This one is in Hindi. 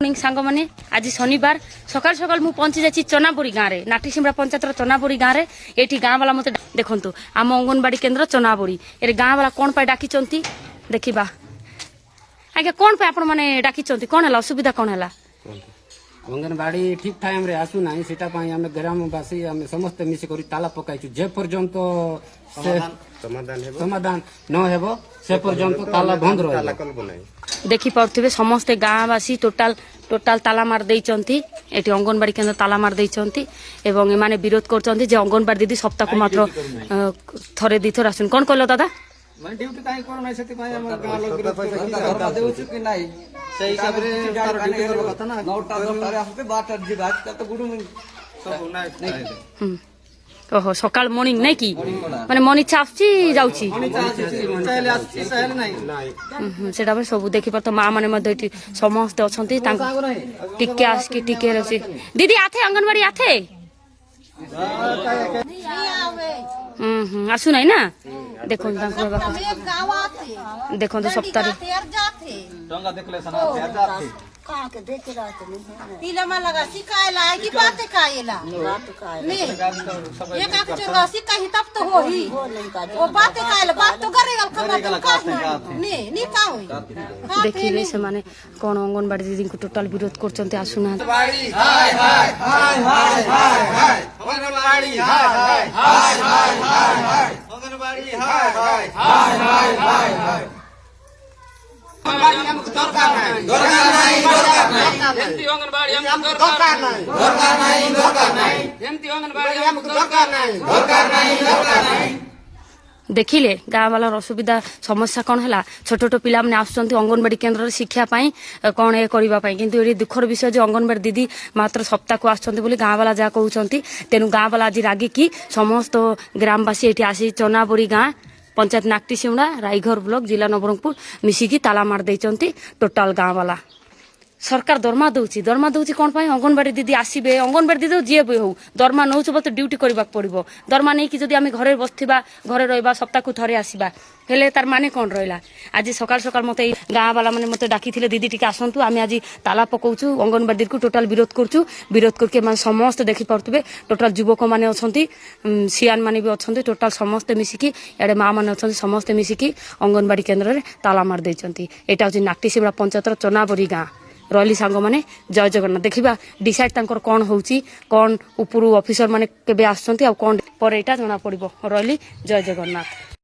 मॉर्निंग सांग मैंने आज शनिवार सकाल सकाल मु पहुंची जाइए चनाबुरी गाँव में नाटीसिमड़ा पंचायत चनाबुरी गाँव में ये गाँ वाला मत देखु आम अंगनवाड़ी केन्द्र चनाबुरी ए गाँ वाला कौन डाकी देखा आज्ञा कौन आप डाकी कौन है असुविधा कौन है अंगनवाड़ी ठीक टाइम रे आसु ना सेटा पई हमें ग्रामवासी हमें समस्त मिसी करी ताला पकाइछु जे पर्यंत समाधान न हेबो से पर्यंत ताला बंद रहे देखि पाउथिबे समस्त गाँवासी टोटाल ताला मार देइचंती एटी अंगनवाड़ी केन्द्र ताला मार देइचंती एवं एमाने विरोध करचंती जे अंगनवाड़ी दीदी सप्ताह को मात्र थरे दी थर आसुन कोन कहलो दादा मैं ड्यूटी काहे करो नै सेति पाए हमर गाँ लोग विरोध देउछु कि नै से हिसाब रे तार ड्यूटी करबा कथा ना 9टा 10टा आसे 12टा जी बात त गुडु सब नै ओहो सकाल मॉर्निंग नहीं की माने मन इच्छा आछी जाउची चाहले आछी चाहले नै सेटा बे सब देखि पर त मां माने मध्य एटी समस्त अछंती तांक टिके आस की टिके रसी दीदी आथे अंगनवाड़ी आथे आसु नहीं ना देखो देखो तो सप्ताह डंगा देखले सना जाते कहां के देख रहा है पीला में लगा सिकायला है कि बातें कायला नहीं ये का कुछ लगा सिकाई तब तो हो ही वो बातें कायला बात तो करेगा खबर का नहीं का हुई देखिले से माने कोन अंगनवाड़ी दीदी को टोटल विरोध करचंते आसुना अंगनवाड़ी हाय हाय हाय हाय हाय हाय अंगनवाड़ी हाय हाय हाय हाय हाय हाय अंगनवाड़ी हाय हाय हाय हाय हाय हाय दरकार नहीं अंगनवाड़ी हमको दरकार नहीं देखिले गाँ वाला असुविधा समस्या कौन है छोट छोट पिला मैंने आसुँच अंगनवाड़ी केन्द्र शिक्षा कौन ये करने किंतु ये दुखर विषय जो अंगनवाड़ी दीदी मात्र सप्ताह को आसुँच गाँ वाला जहाँ कहते तेणु गाँ वाला आज रागिकी समस्त ग्रामवासी ये आसी चनाबुरी गाँ पंचायत नागटीसिमड़ा रायघर ब्लॉक जिला नवरंगपुर मिसिकी ताला मार देइचंती टोटाल गाँ वाला सरकार दरमा दौची कौन पाई अंगनवाड़ी दीदी आसबे अंगनवाड़ी दीदी जी भी हो दरमा नौ तो ड्यूटी करने पड़ो दरमा नहीं कि जब आम घरे बसवा घरे रहा सप्ताह को थे आसवा हेले तार माने कौन रहा आज सकाल सकाल मत गाँ वाला मैंने मत डाकी दीदी टी आसतु आम आज ताला पकाऊँ अंगनवाड़ी को टोटाल विरोध करुँ विरोध करके समस्त देखिपे टोटाल युवक मैंने अच्छा सियान मैंने भी अच्छा टोटाल समस्ते मिसिकी इे माँ मैंने अच्छा समस्ते मिसिकी अंगनवाड़ी केन्द्र में ताला मार देइचंती एटा हूँ नागटीसिमड़ा पंचायतर चनाबुरी गाँ रही सांग मैंने जय जगन्नाथ देखा डिसाइड तांकर कौन होची कौन उपरू ऑफिसर माने केबे आसछंती आ कौन पर एटा जना पड़िबो रही जय जगन्नाथ।